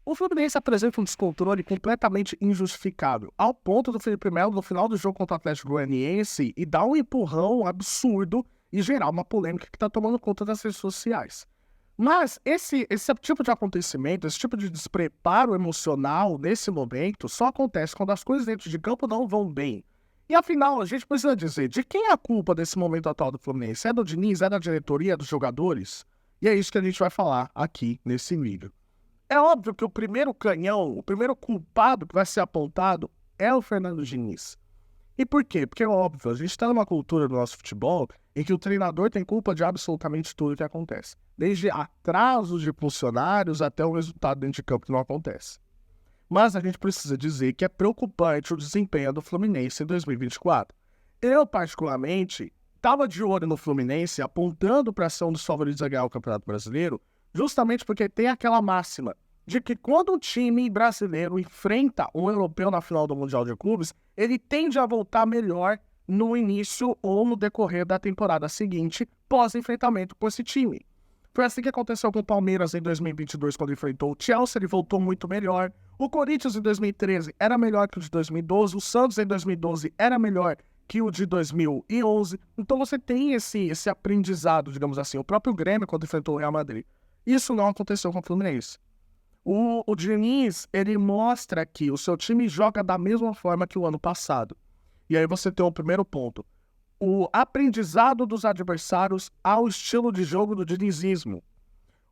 O Fluminense apresenta um descontrole completamente injustificável, ao ponto do Felipe Melo, no final do jogo contra o Atlético Goianiense, e dar um empurrão absurdo e gerar uma polêmica que está tomando conta das redes sociais. Mas esse tipo de acontecimento, esse tipo de despreparo emocional nesse momento, só acontece quando as coisas dentro de campo não vão bem. E afinal, a gente precisa dizer, de quem é a culpa desse momento atual do Fluminense? É do Diniz? É da diretoria? É dos jogadores? E é isso que a gente vai falar aqui nesse vídeo. É óbvio que o primeiro canhão, o primeiro culpado que vai ser apontado é o Fernando Diniz. E por quê? Porque é óbvio, a gente está numa cultura do nosso futebol em que o treinador tem culpa de absolutamente tudo que acontece. Desde atrasos de funcionários até o resultado dentro de campo que não acontece. Mas a gente precisa dizer que é preocupante o desempenho do Fluminense em 2024. Eu, particularmente, estava de olho no Fluminense apontando para a ação dos favoritos a ganhar o Campeonato Brasileiro, justamente porque tem aquela máxima de que quando um time brasileiro enfrenta um europeu na final do Mundial de Clubes, ele tende a voltar melhor no início ou no decorrer da temporada seguinte, pós-enfrentamento com esse time. Foi assim que aconteceu com o Palmeiras em 2022, quando enfrentou o Chelsea, ele voltou muito melhor. O Corinthians em 2013 era melhor que o de 2012, o Santos em 2012 era melhor que o de 2011. Então você tem esse aprendizado, digamos assim. O próprio Grêmio, quando enfrentou o Real Madrid. Isso não aconteceu com o Fluminense. O Diniz, ele mostra que o seu time joga da mesma forma que o ano passado. E aí você tem o primeiro ponto. O aprendizado dos adversários ao estilo de jogo do dinizismo.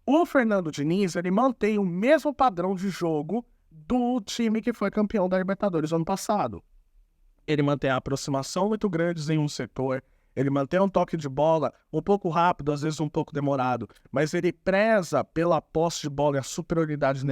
O Fernando Diniz, ele mantém o mesmo padrão de jogo do time que foi campeão da Libertadores ano passado. Ele mantém a aproximação muito grande em um setor, ele mantém um toque de bola um pouco rápido, às vezes um pouco demorado, mas ele preza pela posse de bola e a superioridade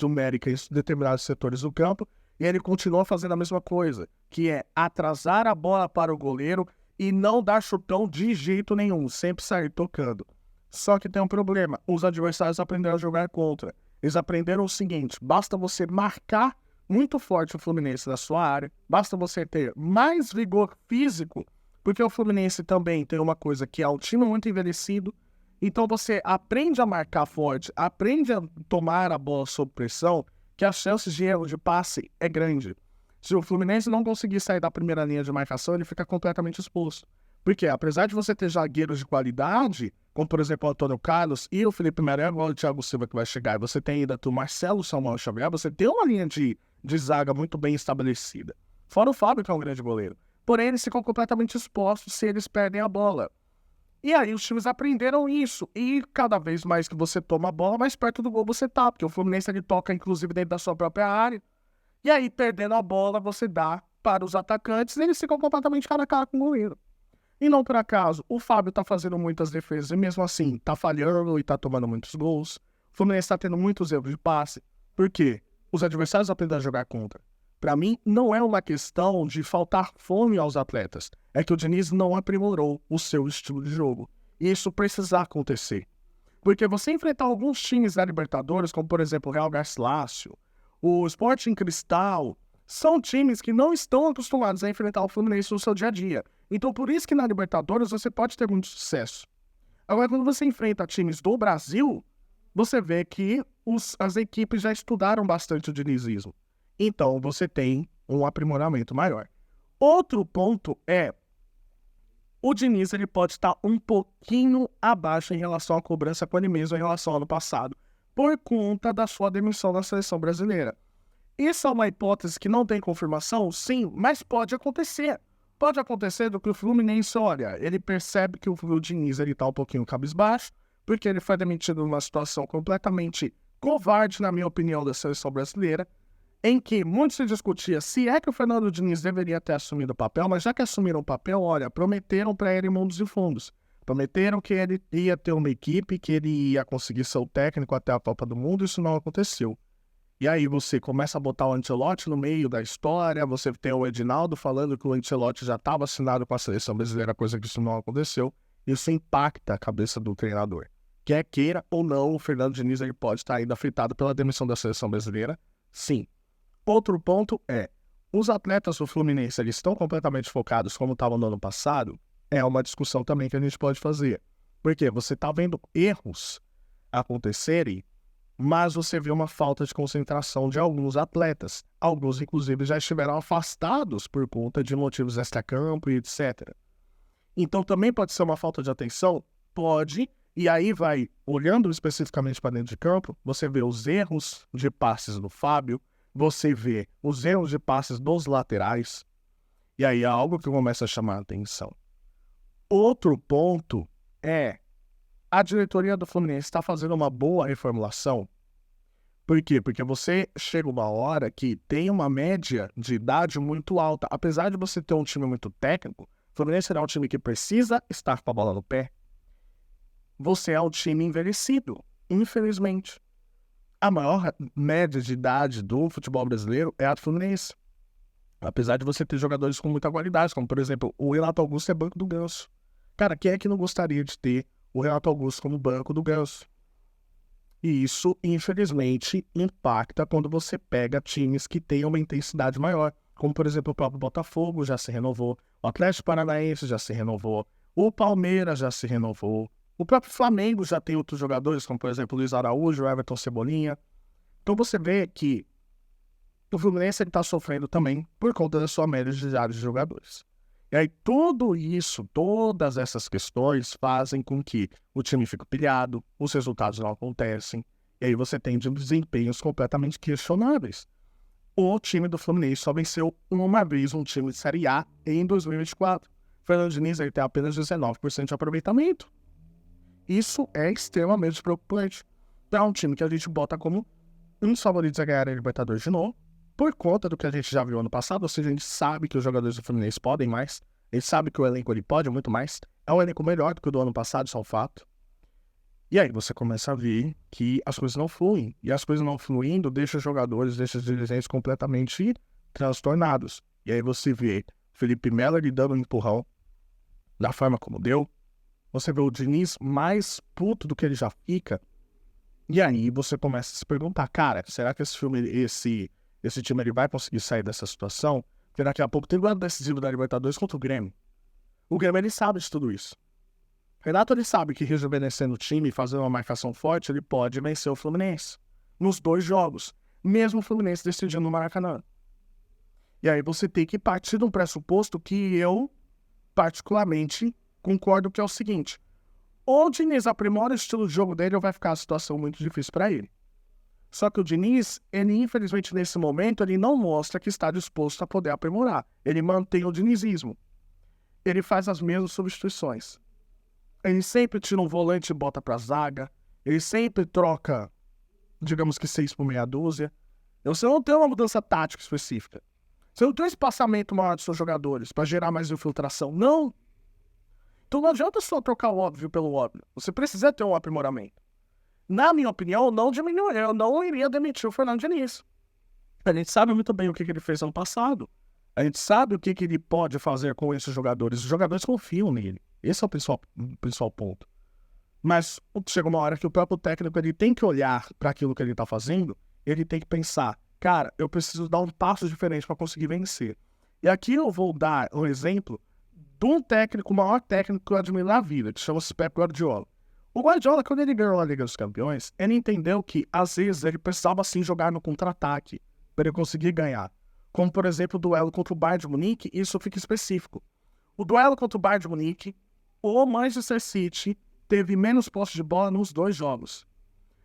numérica em determinados setores do campo, e ele continua fazendo a mesma coisa, que é atrasar a bola para o goleiro e não dar chutão de jeito nenhum, sempre sair tocando. Só que tem um problema, os adversários aprenderam a jogar contra. Eles aprenderam o seguinte, basta você marcar muito forte o Fluminense na sua área, basta você ter mais vigor físico, porque o Fluminense também tem uma coisa que é um time muito envelhecido, então você aprende a marcar forte, aprende a tomar a bola sob pressão, que as chances de erro de passe é grande. Se o Fluminense não conseguir sair da primeira linha de marcação, ele fica completamente exposto. Porque apesar de você ter zagueiros de qualidade, como por exemplo o Antônio Carlos e o Felipe Melo, agora o Thiago Silva que vai chegar, e você tem ainda o Marcelo Samuel Xavier, você tem uma linha de zaga muito bem estabelecida. Fora o Fábio, que é um grande goleiro. Porém, eles ficam completamente expostos se eles perdem a bola. E aí os times aprenderam isso. E cada vez mais que você toma a bola, mais perto do gol você tá. Porque o Fluminense ele toca, inclusive, dentro da sua própria área. E aí, perdendo a bola, você dá para os atacantes e eles ficam completamente cara a cara com o goleiro. E não por acaso, o Fábio tá fazendo muitas defesas e mesmo assim tá falhando e tá tomando muitos gols. O Fluminense tá tendo muitos erros de passe. Por quê? Os adversários aprenderam a jogar contra. Para mim, não é uma questão de faltar fome aos atletas. É que o Diniz não aprimorou o seu estilo de jogo. E isso precisa acontecer. Porque você enfrentar alguns times da Libertadores, como por exemplo o Real Garcilaso, o Sporting Cristal, são times que não estão acostumados a enfrentar o Fluminense no seu dia a dia. Então por isso que na Libertadores você pode ter muito sucesso. Agora, quando você enfrenta times do Brasil, você vê que as equipes já estudaram bastante o dinizismo. Então, você tem um aprimoramento maior. Outro ponto é, o Diniz ele pode estar um pouquinho abaixo em relação à cobrança com ele mesmo em relação ao ano passado, por conta da sua demissão da seleção brasileira. Isso é uma hipótese que não tem confirmação? Sim, mas pode acontecer. Pode acontecer do que o Fluminense, olha, ele percebe que o Diniz está um pouquinho cabisbaixo, porque ele foi demitido numa situação completamente covarde, na minha opinião, da seleção brasileira, em que muito se discutia se é que o Fernando Diniz deveria ter assumido o papel, mas já que assumiram o papel, olha, prometeram para ele mundos e fundos. Prometeram que ele ia ter uma equipe, que ele ia conseguir ser o técnico até a Copa do Mundo, isso não aconteceu. E aí você começa a botar o Ancelotti no meio da história, você tem o Edinaldo falando que o Ancelotti já estava assinado com a seleção brasileira, coisa que isso não aconteceu. Isso impacta a cabeça do treinador. Quer queira ou não, o Fernando Diniz ele pode estar ainda afetado pela demissão da seleção brasileira, sim. Outro ponto é, os atletas do Fluminense eles estão completamente focados como estavam no ano passado? É uma discussão também que a gente pode fazer. Porque você está vendo erros acontecerem mas você vê uma falta de concentração de alguns atletas. Alguns, inclusive, já estiveram afastados por conta de motivos extracampo e etc. Então, também pode ser uma falta de atenção? Pode. E aí vai, olhando especificamente para dentro de campo, você vê os erros de passes do Fábio, você vê os erros de passes dos laterais, e aí é algo que começa a chamar a atenção. Outro ponto é a diretoria do Fluminense está fazendo uma boa reformulação. Por quê? Porque você chega uma hora que tem uma média de idade muito alta. Apesar de você ter um time muito técnico, o Fluminense será um time que precisa estar com a bola no pé. Você é um time envelhecido, infelizmente. A maior média de idade do futebol brasileiro é a do Fluminense. Apesar de você ter jogadores com muita qualidade, como por exemplo, o Renato Augusto é banco do Ganso. Cara, quem é que não gostaria de ter o Renato Augusto como banco do Ganso? E isso, infelizmente, impacta quando você pega times que têm uma intensidade maior. Como, por exemplo, o próprio Botafogo já se renovou, o Atlético Paranaense já se renovou, o Palmeiras já se renovou, o próprio Flamengo já tem outros jogadores, como, por exemplo, o Luiz Araújo, o Everton Cebolinha. Então você vê que o Fluminense está sofrendo também por conta da sua média de idade de jogadores. E aí tudo isso, todas essas questões fazem com que o time fique pilhado, os resultados não acontecem, e aí você tem desempenhos completamente questionáveis. O time do Fluminense só venceu uma vez um time de Série A em 2024. O Fernando Diniz ele tem apenas 19% de aproveitamento. Isso é extremamente preocupante. Então é um time que a gente bota como um dos favoritos a ganhar a Libertadores de novo, por conta do que a gente já viu ano passado, ou seja, a gente sabe que os jogadores do Fluminense podem mais, a gente sabe que o elenco ele pode muito mais, é um elenco melhor do que o do ano passado, isso é um fato. E aí você começa a ver que as coisas não fluem, e as coisas não fluindo deixa os jogadores, deixa os dirigentes completamente transtornados. E aí você vê Felipe Melo ele dando um empurrão da forma como deu, você vê o Diniz mais puto do que ele já fica, e aí você começa a se perguntar, cara, será que esse time ele vai conseguir sair dessa situação? Porque daqui a pouco tem o duelo decisivo da Libertadores contra o Grêmio. O Grêmio ele sabe de tudo isso. O Renato ele sabe que rejuvenescendo o time e fazendo uma marcação forte, ele pode vencer o Fluminense nos 2 jogos, mesmo o Fluminense decidindo no Maracanã. E aí você tem que partir de um pressuposto que eu, particularmente, concordo que é o seguinte: ou o Diniz aprimora o estilo de jogo dele ou vai ficar a situação muito difícil para ele. Só que o Diniz, ele infelizmente nesse momento, ele não mostra que está disposto a poder aprimorar. Ele mantém o dinizismo. Ele faz as mesmas substituições. Ele sempre tira um volante e bota para a zaga. Ele sempre troca, digamos que 6 por meia dúzia. Você não tem uma mudança tática específica. Você não tem um espaçamento maior dos seus jogadores para gerar mais infiltração. Não. Então não adianta só trocar o óbvio pelo óbvio. Você precisa ter um aprimoramento. Na minha opinião, eu não iria demitir o Fernando Diniz. A gente sabe muito bem o que ele fez ano passado. A gente sabe o que ele pode fazer com esses jogadores. Os jogadores confiam nele. Esse é o principal ponto. Mas chega uma hora que o próprio técnico ele tem que olhar para aquilo que ele está fazendo, ele tem que pensar, cara, eu preciso dar um passo diferente para conseguir vencer. E aqui eu vou dar um exemplo de um técnico, o maior técnico que eu admiro na vida, que chama-se Pep Guardiola. O Guardiola, quando ele ganhou a Liga dos Campeões, ele entendeu que, às vezes, ele precisava, sim, jogar no contra-ataque para ele conseguir ganhar. Como, por exemplo, o duelo contra o Bayern de Munique, isso fica específico. O duelo contra o Bayern de Munique, o Manchester City teve menos posse de bola nos 2 jogos.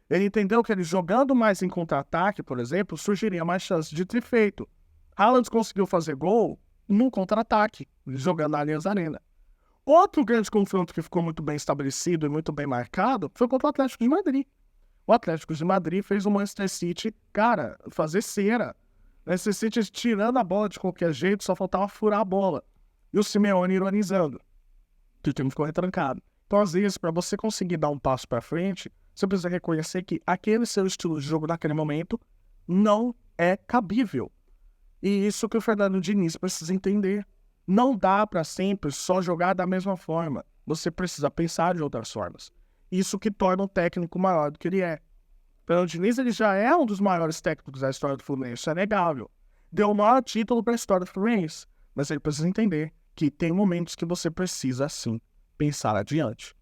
Ele entendeu que ele jogando mais em contra-ataque, por exemplo, surgiria mais chance de ter feito. Haaland conseguiu fazer gol no contra-ataque, jogando na Allianz Arena. Outro grande confronto que ficou muito bem estabelecido e muito bem marcado foi contra o Atlético de Madrid. O Atlético de Madrid fez o Manchester City, cara, fazer cera. O Manchester City tirando a bola de qualquer jeito, só faltava furar a bola. E o Simeone ironizando, que o time ficou retrancado. Então, às vezes, para você conseguir dar um passo para frente, você precisa reconhecer que aquele seu estilo de jogo naquele momento não é cabível. E isso que o Fernando Diniz precisa entender. Não dá para sempre só jogar da mesma forma. Você precisa pensar de outras formas. Isso que torna um técnico maior do que ele é. O Fernando Diniz ele já é um dos maiores técnicos da história do Fluminense, isso é negável. Deu o maior título para a história do Fluminense. Mas ele precisa entender que tem momentos que você precisa, sim, pensar adiante.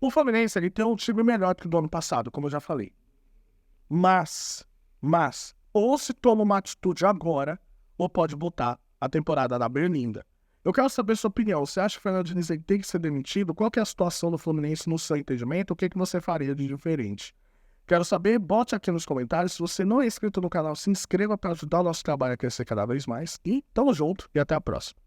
O Fluminense ele tem um time melhor que o do ano passado, como eu já falei. Mas, ou se toma uma atitude agora, ou pode botar a temporada na berlinda. Eu quero saber sua opinião. Você acha que o Fernando Diniz tem que ser demitido? Qual que é a situação do Fluminense no seu entendimento? O que você faria de diferente? Quero saber, bote aqui nos comentários. Se você não é inscrito no canal, se inscreva para ajudar o nosso trabalho a crescer cada vez mais. E tamo junto e até a próxima.